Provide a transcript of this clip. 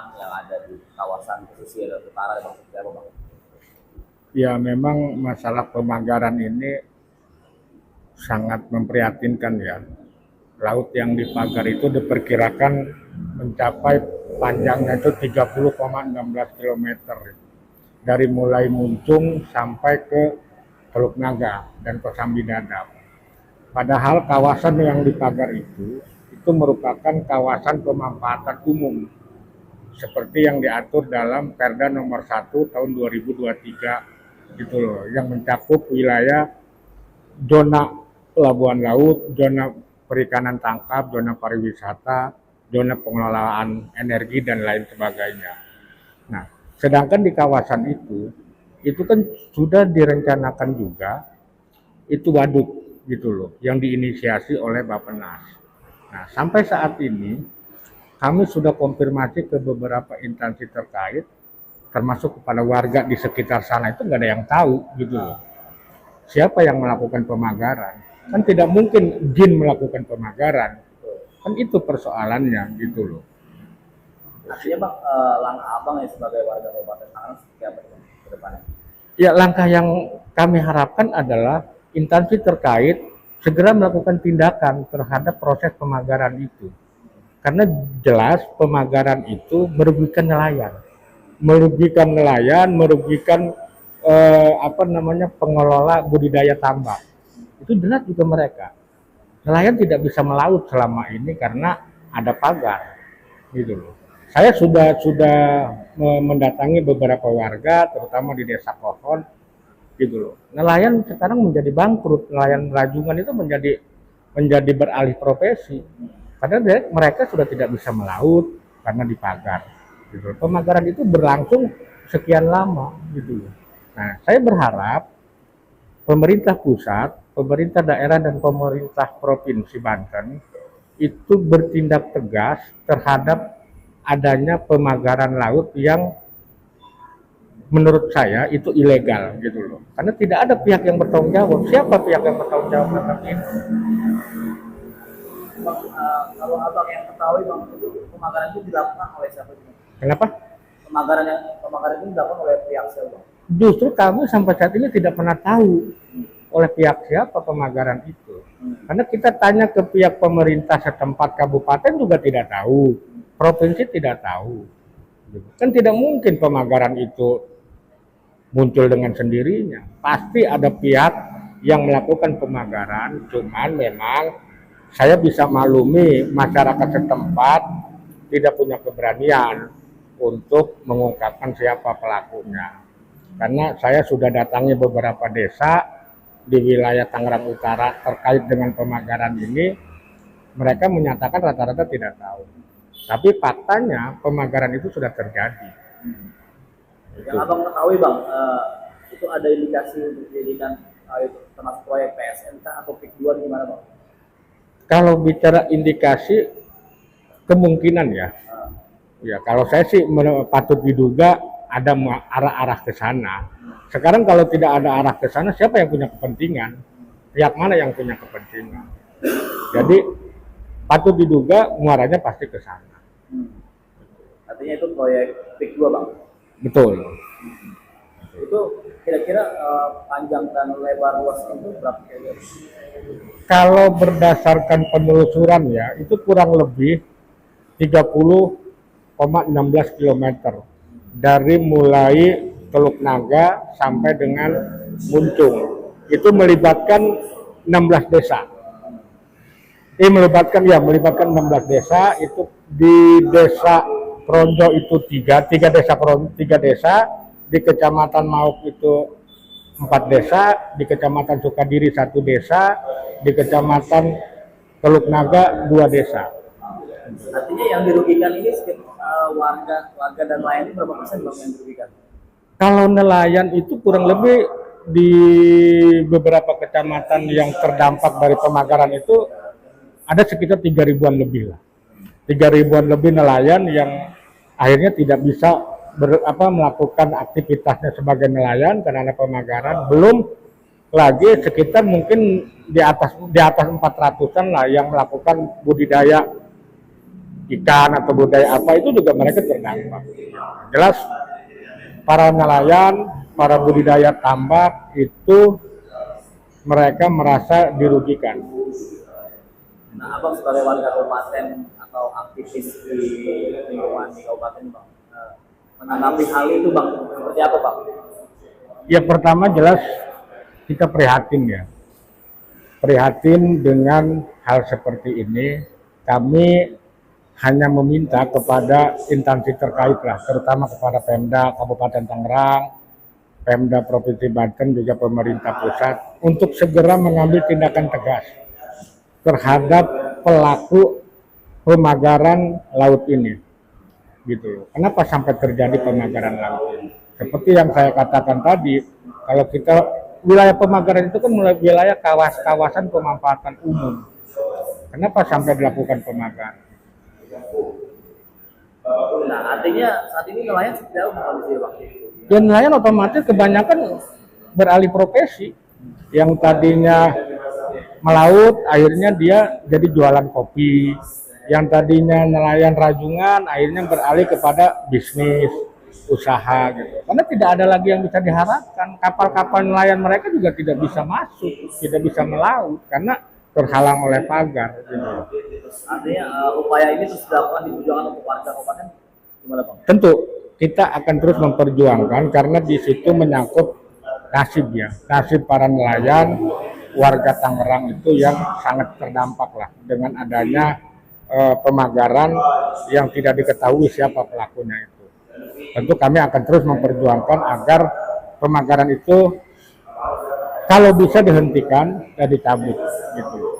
nelayan yang ada di kawasan pesisir utara dan seperti apa Bang? Ya, memang masalah pemagaran ini sangat memprihatinkan ya. Laut yang dipagar itu diperkirakan mencapai panjangnya itu 30,16 km. Dari mulai Muncung sampai ke Teluk Naga dan Kosambi Dadap. Padahal kawasan yang dipagar itu merupakan kawasan pemanfaatan umum seperti yang diatur dalam Perda nomor 1 tahun 2023 gitu loh, yang mencakup wilayah zona pelabuhan laut, zona perikanan tangkap, zona pariwisata, zona pengelolaan energi dan lain sebagainya. Nah, sedangkan di kawasan itu kan sudah direncanakan juga itu waduk gitu loh, yang diinisiasi oleh Bappenas. Nah, sampai saat ini kami sudah konfirmasi ke beberapa instansi terkait, termasuk kepada warga di sekitar sana, itu nggak ada yang tahu gitu loh. Siapa yang melakukan pemagaran? Kan tidak mungkin jin melakukan pemagaran. Kan itu persoalannya gitu loh. Artinya Bang, langkah Abang ya sebagai warga Kabupaten Tangerang seperti apa Bang ke depannya? Ya, langkah yang kami harapkan adalah instansi terkait segera melakukan tindakan terhadap proses pemagaran itu. Karena jelas pemagaran itu merugikan nelayan. Merugikan pengelola budidaya tambak. Itu jelas juga mereka. Nelayan tidak bisa melaut selama ini karena ada pagar, gitu loh. Saya sudah mendatangi beberapa warga, terutama di Desa Pohon, gitu loh. Nelayan sekarang menjadi bangkrut, nelayan rajungan itu menjadi beralih profesi. Padahal mereka sudah tidak bisa melaut karena dipagar. Gitu. Pemagaran itu berlangsung sekian lama, gitu. Nah, saya berharap pemerintah pusat, pemerintah daerah dan pemerintah provinsi Banten itu bertindak tegas terhadap adanya pemagaran laut yang menurut saya itu ilegal, gitu loh. Karena tidak ada pihak yang bertanggung jawab. Siapa pihak yang bertanggung jawab tentang ini? Bang, kalau Abang yang ketahui Bang, itu pemagaran itu dilakukan oleh siapa? Kenapa? Pemagaran itu dilakukan oleh pihak siapa? Justru kami sampai saat ini tidak pernah tahu oleh pihak siapa pemagaran itu. Karena kita tanya ke pihak pemerintah setempat kabupaten juga tidak tahu, provinsi tidak tahu. Kan tidak mungkin pemagaran itu muncul dengan sendirinya. Pasti ada pihak yang melakukan pemagaran, cuman memang saya bisa maklumi masyarakat setempat tidak punya keberanian untuk mengungkapkan siapa pelakunya. Karena saya sudah datangi beberapa desa di wilayah Tangerang Utara terkait dengan pemagaran ini, mereka menyatakan rata-rata tidak tahu. Tapi faktanya pemagaran itu sudah terjadi. Yang Abang ketahui Bang, itu ada indikasi untuk dijadikan termasuk proyek PSNK atau PIK 2 gimana Bang? Kalau bicara indikasi, kemungkinan ya. Ya, kalau saya sih patut diduga ada arah-arah ke sana. Sekarang kalau tidak ada arah ke sana, siapa yang punya kepentingan? Pihak mana yang punya kepentingan? Jadi patut diduga muaranya pasti ke sana. Artinya itu proyek PIK 2 Bang? Betul. Itu kira-kira panjang dan lebar luasnya itu berapa kira-kira? Kalau berdasarkan penelusuran ya, itu kurang lebih 30,16 km dari mulai Teluk Naga sampai dengan Muncung. Itu melibatkan 16 desa. Melibatkan 16 desa. Itu di Desa Pronjo itu tiga desa, di Kecamatan Mauk itu 4 desa, di Kecamatan Sukadiri 1 desa, di Kecamatan Teluk Naga 2 desa. Artinya yang dirugikan ini warga dan nelayan ini berapa persen Bang yang dirugikan? Kalau nelayan itu kurang lebih di beberapa kecamatan yang terdampak dari pemagaran itu ada sekitar 3.000-an lebih lah. 3.000-an lebih nelayan yang akhirnya tidak bisa melakukan aktivitasnya sebagai nelayan karena ada pemagaran. Belum lagi sekitar mungkin di atas 400-an lah yang melakukan budidaya ikan atau budaya apa itu juga mereka terdampak. Jelas para nelayan, para budidaya tambak itu mereka merasa dirugikan. Nah, abang sebagai warga kabupaten atau aktivis di lingkungan di kabupaten bang, menanggapi hal itu bang, seperti apa bang? Ya pertama jelas kita prihatin ya. Prihatin dengan hal seperti ini. Kami hanya meminta kepada instansi terkait lah, terutama kepada Pemda Kabupaten Tangerang, Pemda Provinsi Banten, juga pemerintah pusat untuk segera mengambil tindakan tegas terhadap pelaku pemagaran laut ini. Gitu. Kenapa sampai terjadi pemagaran laut ini? Seperti yang saya katakan tadi, kalau kita wilayah pemagaran itu kan mulai wilayah kawasan pemanfaatan umum. Kenapa sampai dilakukan pemagaran? Nah, artinya saat ini nelayan seperti apa kondisi bang? Ya nelayan otomatis kebanyakan beralih profesi. Yang tadinya melaut, akhirnya dia jadi jualan kopi. Yang tadinya nelayan rajungan, akhirnya beralih kepada bisnis, usaha gitu. Karena tidak ada lagi yang bisa diharapkan. Kapal-kapal nelayan mereka juga tidak bisa masuk, tidak bisa melaut karena terhalang oleh pagar. Gitu. Artinya upaya ini terus dilakukan diperjuangkan untuk warga kabupaten gimana bang? Tentu kita akan terus memperjuangkan karena di situ menyangkut nasib ya, nasib para nelayan warga Tangerang itu yang sangat terdampak lah dengan adanya pemagaran yang tidak diketahui siapa pelakunya itu. Tentu kami akan terus memperjuangkan agar pemagaran itu kalau bisa dihentikan dan dicabut gitu.